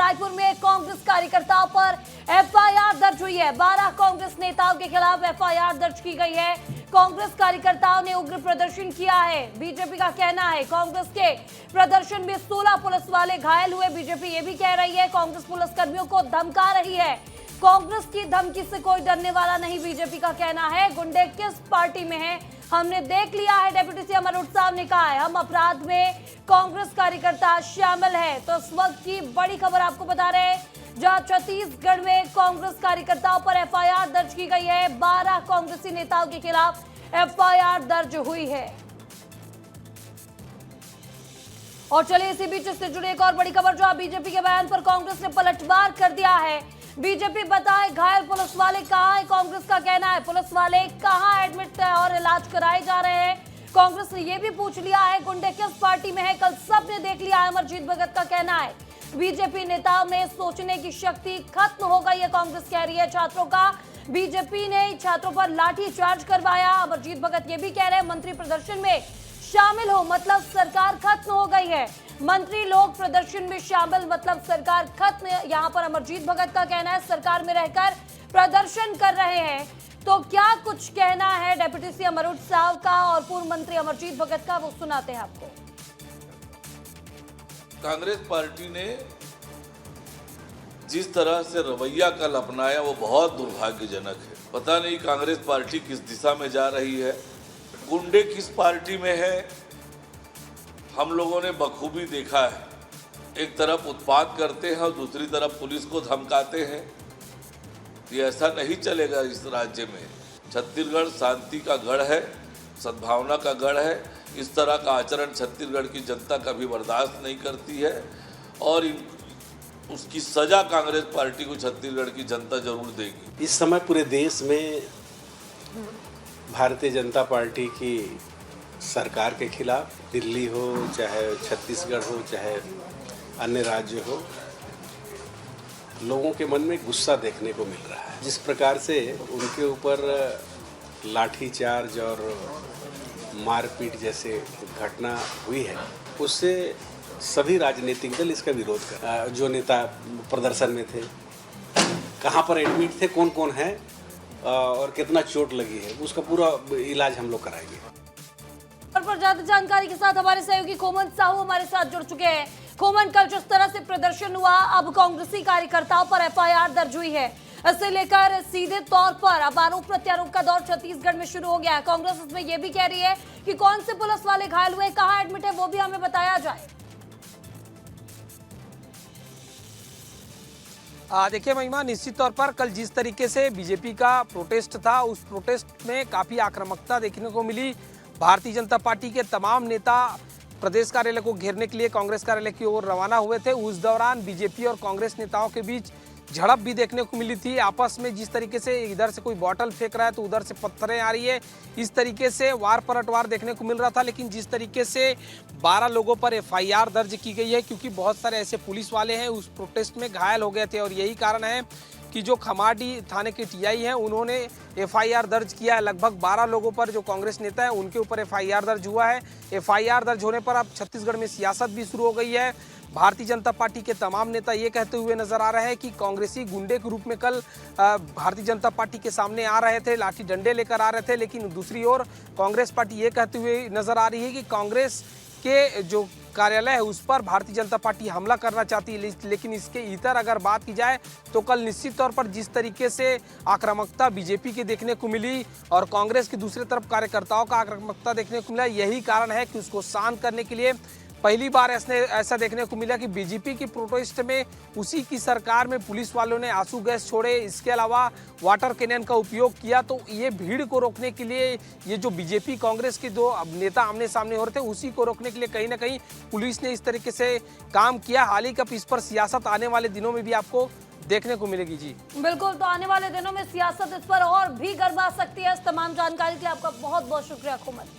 रायपुर में कांग्रेस कार्यकर्ताओं पर एफआईआर दर्ज हुई है। 12 कांग्रेस नेताओं के खिलाफ एफआईआर दर्ज की गई है। कांग्रेस कार्यकर्ताओं ने उग्र प्रदर्शन किया है। बीजेपी का कहना है कांग्रेस के प्रदर्शन में 16 पुलिस वाले घायल हुए। बीजेपी ये भी कह रही है कांग्रेस पुलिस कर्मियों को धमका रही है। कांग्रेस की धमकी से कोई डरने वाला नहीं, बीजेपी का कहना है। गुंडे किस पार्टी में हैं हमने देख लिया है, डेप्यूटी सीएम अरुण साव ने कहा है। हम अपराध में कांग्रेस कार्यकर्ता शामिल है। तो इस वक्त की बड़ी खबर आपको बता रहे हैं, जहां छत्तीसगढ़ में कांग्रेस कार्यकर्ताओं पर एफआईआर दर्ज की गई है। 12 कांग्रेसी नेताओं के खिलाफ एफआईआर दर्ज हुई है। और चलिए इसी बीच इससे जुड़ी एक और बड़ी खबर, जो बीजेपी के बयान पर कांग्रेस ने पलटवार कर दिया है। बीजेपी बताए घायल पुलिस वाले कहां है। कांग्रेस का कहना है पुलिस वाले कहां एडमिट और इलाज कराए जा रहे हैं। कांग्रेस ने यह भी पूछ लिया है गुंडे किस पार्टी में है, कल सबने देख लिया है, अमरजीत भगत का कहना है। बीजेपी नेताओं में सोचने की शक्ति खत्म हो गई है, कांग्रेस कह रही है। छात्रों का बीजेपी ने छात्रों पर लाठी चार्ज करवाया। अमरजीत भगत ये भी कह रहे हैं मंत्री प्रदर्शन में शामिल हो मतलब सरकार खत्म हो गई है। मंत्री लोग प्रदर्शन में शामिल मतलब सरकार खत्म। यहां पर अमरजीत भगत का कहना है सरकार में रहकर प्रदर्शन कर रहे हैं। तो क्या कुछ कहना है डेप्यूटी सीएम अरुण साव का और पूर्व मंत्री अमरजीत भगत का, वो सुनाते हैं आपको। कांग्रेस पार्टी ने जिस तरह से रवैया कल अपनाया वो बहुत दुर्भाग्यजनक है। पता नहीं कांग्रेस पार्टी किस दिशा में जा रही है, गुंडे किस पार्टी में है, हम लोगों ने बखूबी देखा है। एक तरफ उत्पात करते हैं और दूसरी तरफ पुलिस को धमकाते हैं। ये ऐसा नहीं चलेगा इस राज्य में। छत्तीसगढ़ शांति का गढ़ है, सद्भावना का गढ़ है। इस तरह का आचरण छत्तीसगढ़ की जनता कभी बर्दाश्त नहीं करती है और उसकी सजा कांग्रेस पार्टी को छत्तीसगढ़ की जनता जरूर देगी। इस समय पूरे देश में भारतीय जनता पार्टी की सरकार के खिलाफ, दिल्ली हो चाहे छत्तीसगढ़ हो चाहे अन्य राज्य हो, लोगों के मन में गुस्सा देखने को मिल रहा है। जिस प्रकार से उनके ऊपर लाठीचार्ज और मारपीट जैसे घटना हुई है, उससे सभी राजनीतिक दल इसका विरोध कर। जो नेता प्रदर्शन में थे, कहाँ पर एडमिट थे, कौन कौन है और कितना चोट लगी है, उसका पूरा इलाज हम लोग कराएंगे। पर ज्यादा जानकारी के साथ हमारे सहयोगी खोमन साहू हमारे साथ जुड़ चुके हैं। खोमन, कल जिस तरह से प्रदर्शन हुआ, अब कांग्रेसी कार्यकर्ताओं पर एफआईआर दर्ज हुई है। इससे लेकर सीधे तौर पर अब आरोप प्रत्यारोप का दौर छत्तीसगढ़ में शुरू हो गया है। कांग्रेस इसमें यह भी कह रही है कि कौन से पुलिस वाले घायल हुए, कहां एडमिट है, वो भी हमें बताया जाए। देखिए महिमा, निश्चित तौर पर कल जिस तरीके से बीजेपी का प्रोटेस्ट था, उस प्रोटेस्ट में काफ़ी आक्रामकता देखने को मिली। भारतीय जनता पार्टी के तमाम नेता प्रदेश कार्यालय को घेरने के लिए कांग्रेस कार्यालय की ओर रवाना हुए थे। उस दौरान बीजेपी और कांग्रेस नेताओं के बीच झड़प भी देखने को मिली थी। आपस में जिस तरीके से इधर से कोई बॉटल फेंक रहा है तो उधर से पत्थरें आ रही है, इस तरीके से वार पलटवार देखने को मिल रहा था। लेकिन जिस तरीके से 12 लोगों पर एफआईआर दर्ज की गई है, क्योंकि बहुत सारे ऐसे पुलिस वाले हैं उस प्रोटेस्ट में घायल हो गए थे और यही कारण है कि जो खमाडी थाने के टीआई हैं उन्होंने एफआईआर दर्ज किया है। लगभग 12 लोगों पर जो कांग्रेस नेता है उनके ऊपर एफआईआर दर्ज हुआ है। एफआईआर दर्ज होने पर अब छत्तीसगढ़ में सियासत भी शुरू हो गई है। भारतीय जनता पार्टी के तमाम नेता ये कहते हुए नजर आ रहे हैं कि कांग्रेसी गुंडे के रूप में कल भारतीय जनता पार्टी के सामने आ रहे थे, लाठी डंडे लेकर आ रहे थे। लेकिन दूसरी ओर कांग्रेस पार्टी ये कहते हुए नजर आ रही है कि कांग्रेस के जो कार्यालय है उस पर भारतीय जनता पार्टी हमला करना चाहती है। लेकिन इसके इतर अगर बात की जाए तो कल निश्चित तौर पर जिस तरीके से आक्रामकता बीजेपी के देखने को मिली और कांग्रेस की दूसरी तरफ कार्यकर्ताओं का आक्रामकता देखने को मिला, यही कारण है कि उसको शांत करने के लिए पहली बार ऐसा देखने को मिला कि बीजेपी की प्रोटेस्ट में उसी की सरकार में पुलिस वालों ने आंसू गैस छोड़े, इसके अलावा वाटर कैनन का उपयोग किया। तो ये भीड़ को रोकने के लिए, ये जो बीजेपी कांग्रेस के दो नेता आमने सामने हो रहे थे, उसी को रोकने के लिए कहीं ना कहीं पुलिस ने इस तरीके से काम किया। हाल ही कब इस पर सियासत आने वाले दिनों में भी आपको देखने को मिलेगी। जी बिल्कुल, तो आने वाले दिनों में सियासत इस पर और भी गरमा सकती है। इस तमाम जानकारी के लिए आपका बहुत बहुत शुक्रिया खोमन।